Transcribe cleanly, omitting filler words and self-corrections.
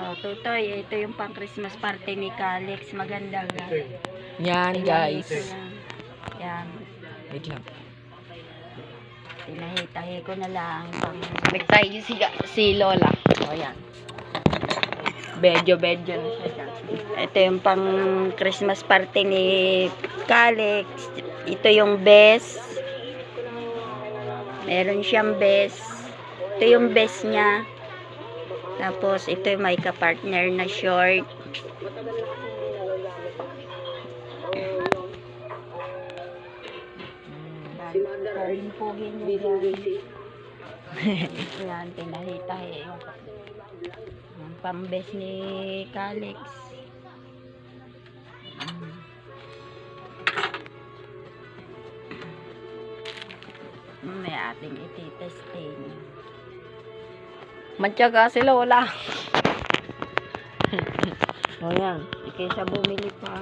Oh, Tutoy, ito yung pang Christmas party ni Calix. Maganda nga. Yan, guys. Yan. Wait lang. Tinahi-tahi ko na lang. Nagtayo si Lola. O, yan. Bedyo na siya dyan. Ito yung pang Christmas party ni Calix. Ito yung best. Meron siyang best. Ito yung best niya. Tapos ito yung may ka-partner na short. Pugin niya dyan. Yan, tinahi-tahi. Ang pambes ni Calix. May ating ititesting. Mantyaga si Lola. O, yan. Kaysa bumili pa.